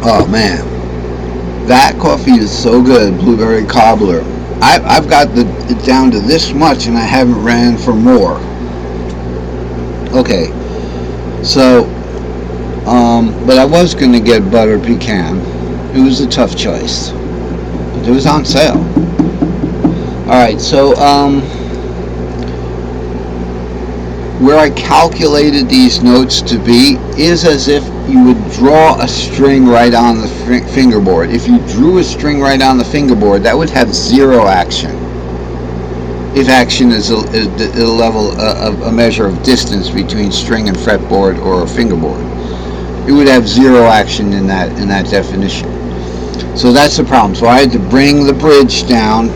Oh man, that coffee is so good, blueberry cobbler. I've got it down to this much, and I haven't ran for more. Okay, so, but I was going to get buttered pecan. It was a tough choice, but it was on sale. Alright, so, where I calculated these notes to be is as if you would draw a string right on the fingerboard. If you drew a string right on the fingerboard, that would have zero action. If action is a level of a measure of distance between string and fretboard or a fingerboard, it would have zero action in that definition. So that's the problem. So I had to bring the bridge down.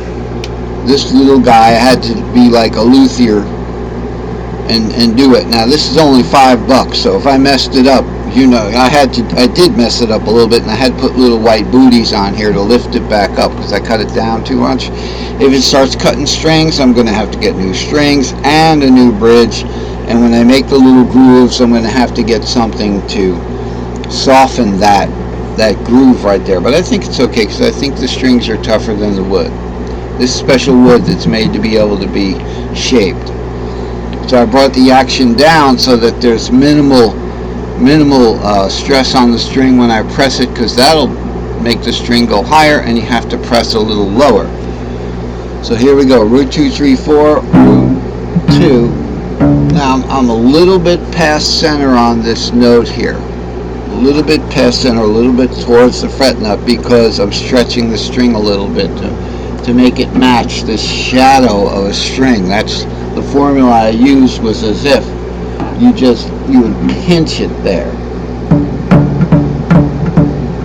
This little guy had to be like a luthier and do it. Now this is only $5, so if I messed it up, you know, I did mess it up a little bit, and I had to put little white booties on here to lift it back up because I cut it down too much. If it starts cutting strings, I'm going to have to get new strings and a new bridge, and when I make the little grooves, I'm going to have to get something to soften that groove right there. But I think it's okay because I think the strings are tougher than the wood. This special wood that's made to be able to be shaped. So I brought the action down so that there's minimal stress on the string when I press it, because that'll make the string go higher, and you have to press a little lower. So here we go, root 2, 3, 4, root 2. Now I'm a little bit past center on this note here. A little bit past center, a little bit towards the fret nut, because I'm stretching the string a little bit to make it match the shadow of a string. That's the formula I used, was as if you would pinch it there.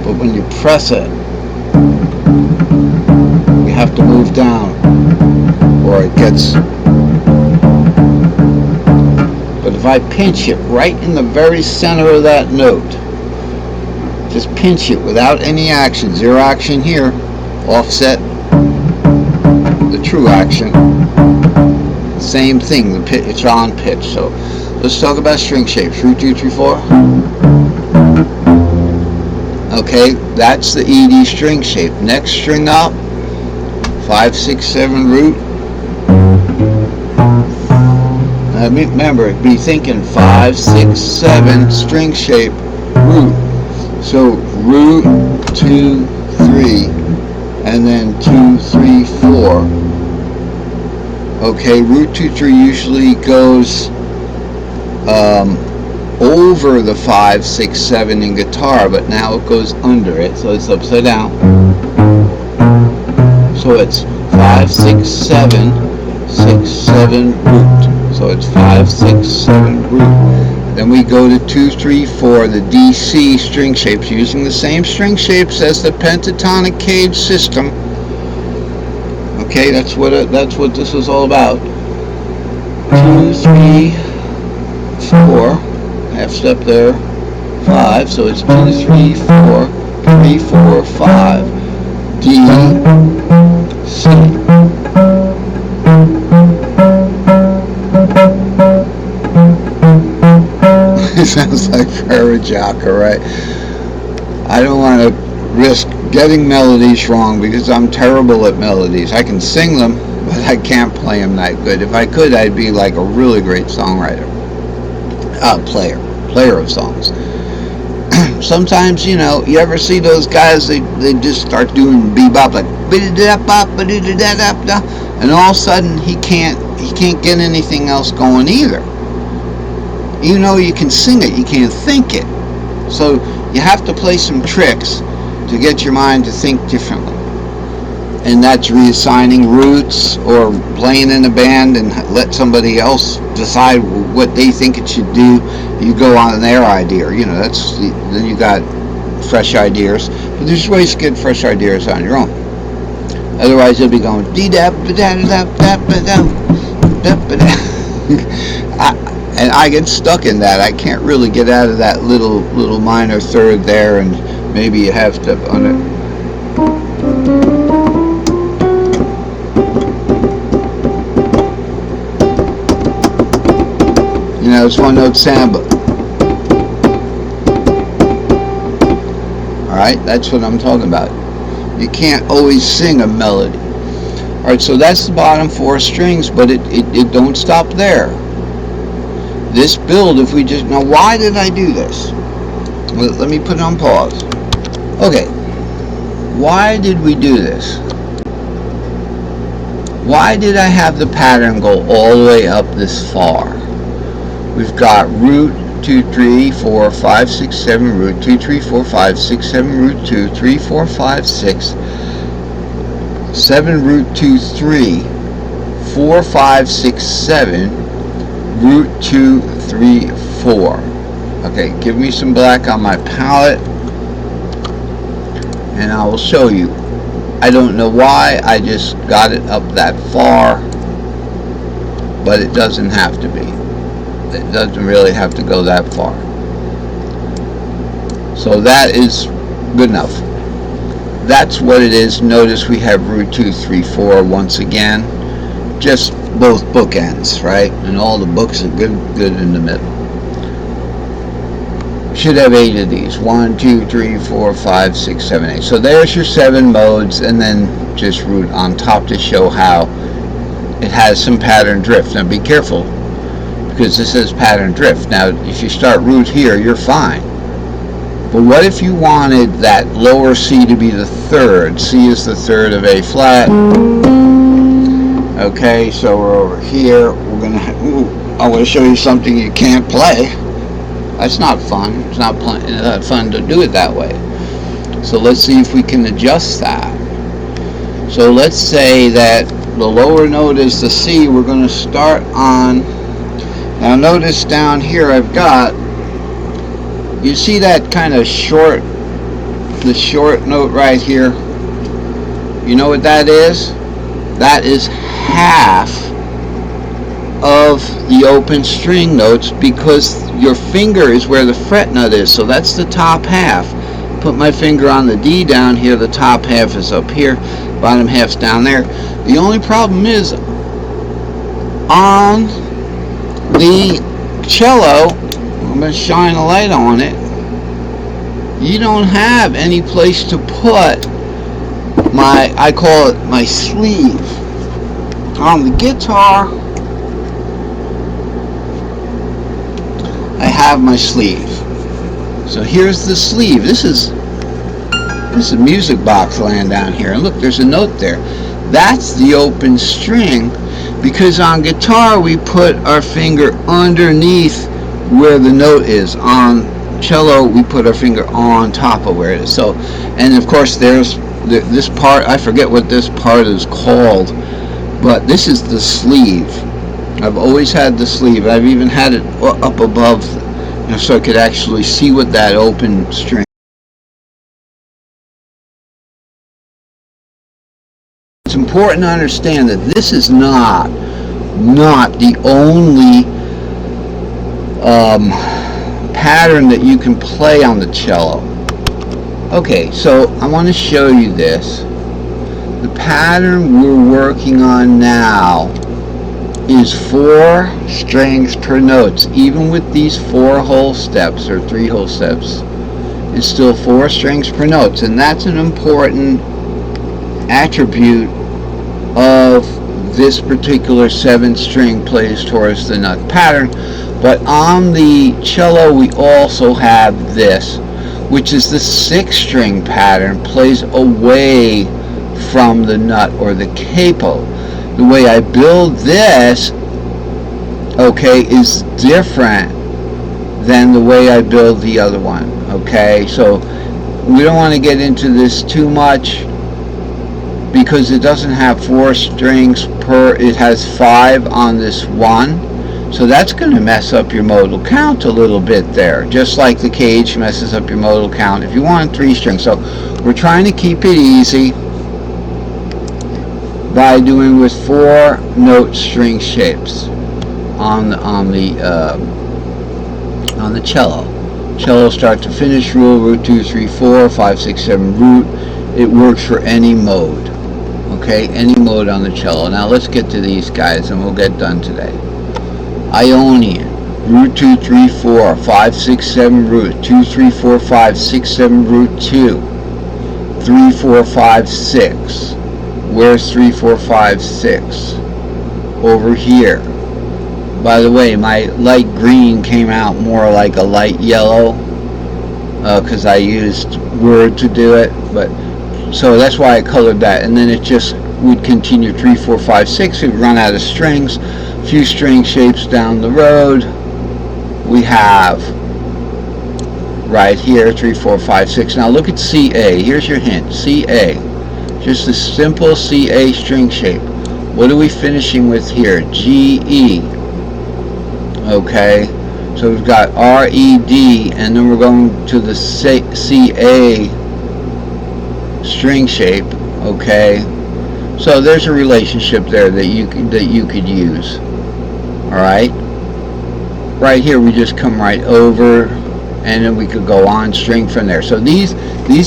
But when you press it, you have to move down, or it gets. But if I pinch it right in the very center of that note, just pinch it without any action, zero action here, offset the true action. Same thing, it's on pitch. So let's talk about string shapes. Root 2, 3, 4. Okay, that's the ED string shape. Next string up, 5, 6, 7 root. Now remember, be thinking 5, 6, 7 string shape root. So root 2, 3, and then 2, 3, 4. Okay, root 2, 3 usually goes over the 5, 6, 7 in guitar, but now it goes under it, so it's upside down. So it's 5, 6, 7, 6, 7 root. So it's 5, 6, 7 root. Then we go to 2, 3, 4, the DC string shapes, using the same string shapes as the pentatonic cage system. Okay, that's what this is all about. 2, 3, 4, half step there, 5, so it's 2, 3, 4, 3, 4, 5, D, C. It sounds like Prairie Jocker, right? I don't want to risk getting melodies wrong because I'm terrible at melodies. I can sing them, but I can't play them that good. If I could, I'd be like a really great songwriter. Player of songs. Sometimes, you know, you ever see those guys, they just start doing bebop, like, and all of a sudden he can't get anything else going either. Even though you can sing it, you can't think it. So you have to play some tricks to get your mind to think differently. And that's reassigning roots, or playing in a band and let somebody else decide what they think it should do. You go on their idea, you know, then you got fresh ideas. But there's ways to get fresh ideas on your own. Otherwise you'll be going and I get stuck in that. I can't really get out of that little minor third there, and maybe you have to on it. You know, it's one note samba. Alright? right? That's what I'm talking about. You can't always sing a melody. Alright, so that's the bottom 4 strings, but it don't stop there. This build, if we just, now why did I do this? Well, let me put it on pause. Okay, why did we do this? Why did I have the pattern go all the way up this far? We've got root 2, 3, 4, 5, 6, 7, root 2, 3, 4, 5, 6, 7, root 2, 3, 4, 5, 6, 7, root 2, 3, 4, 5, 6, 7, root 2, 3, 4. Okay, give me some black on my palette, and I will show you. I don't know why, I just got it up that far, but it doesn't have to be. It doesn't really have to go that far. So that is good enough. That's what it is. Notice we have root 2, 3, 4 once again. Just both bookends, right? And all the books are good in the middle. Should have 8 of these. 1, 2, 3, 4, 5, 6, 7, 8. So there's your 7 modes, and then just root on top to show how it has some pattern drift. Now be careful, because this says pattern drift. Now if you start root here, you're fine. But what if you wanted that lower C to be the 3rd? C is the 3rd of A flat. Okay, so we're over here. We're gonna. I want to show you something you can't play. That's not fun. It's not fun to do it that way. So let's see if we can adjust that. So let's say that the lower note is the C. We're going to start on. Now notice down here I've got. You see that kind of short, the short note right here? You know what that is? That is half of the open string notes, because your finger is where the fret nut is, so that's the top half. Put my finger on the D down here, the top half is up here, bottom half's down there. The only problem is on the cello, I'm going to shine a light on it, you don't have any place to put my, I call it my sleeve. On the guitar, I have my sleeve. So here's the sleeve. This is music box land down here, and look, there's a note there. That's the open string, because on guitar we put our finger underneath where the note is. On cello we put our finger on top of where it is. So, and of course there's this part, I forget what this part is called, but this is the sleeve. I've always had the sleeve. I've even had it up above, so I could actually see what that open string. It's important to understand that this is not the only pattern that you can play on the cello. Okay, so I want to show you this. The pattern we're working on now is 4 strings per note. Even with these 4 whole steps or 3 whole steps, it's still 4 strings per note, and that's an important attribute of this particular 7-string plays towards the nut pattern. But on the cello we also have this, which is the 6-string pattern, plays away from the nut or the capo. The way I build this, okay, is different than the way I build the other one. Okay, so we don't want to get into this too much, because it doesn't have 4 strings per, it has 5 on this one. So that's going to mess up your modal count a little bit there, just like the cage messes up your modal count if you want 3 strings. So we're trying to keep it easy by doing with 4 note string shapes on the cello. Cello start to finish rule, root 2, 3, 4, 5, 6, 7 root. It works for any mode. Okay, any mode on the cello. Now let's get to these guys and we'll get done today. Ionian, root 2, 3, 4, 5, 6, 7 root, 2, 3, 4, 5, 6, 7 root 2. 3, 4, 5, 6. Where's 3, 4, 5, 6? Over here. By the way, my light green came out more like a light yellow because I used Word to do it, but so that's why I colored that. And then it just would continue 3, 4, 5, 6. We'd run out of strings. A few string shapes down the road. We have right here 3, 4, 5, 6. Now look at CA. Here's your hint. CA. Just a simple CA string shape. What are we finishing with here? GE. Okay. So we've got RED, and then we're going to the CA string shape. Okay. So there's a relationship there that you could use. All right. Right here we just come right over, and then we could go on string from there. So these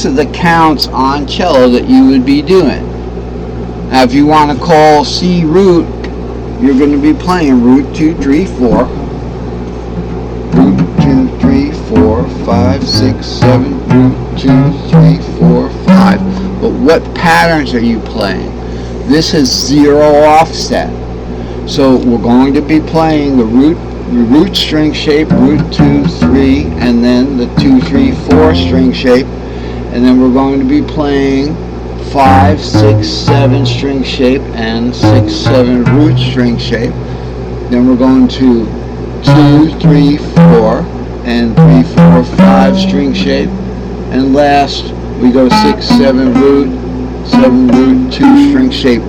are the counts on cello that you would be doing. Now if you want to call C root, you're going to be playing root 2, 3, 4, root 2, 3, 4, 5, 6, 7, root 2, 3, 4, 5. But what patterns are you playing? This is 0 offset. So we're going to be playing the root string shape, root 2, 3, and then the 2, 3, 4 string shape, and then we're going to be playing 5, 6, 7 string shape and 6, 7 root string shape. Then we're going to 2, 3, 4 and 3, 4, 5 string shape, and last we go 6, 7 root, 7 root, 2 string shape.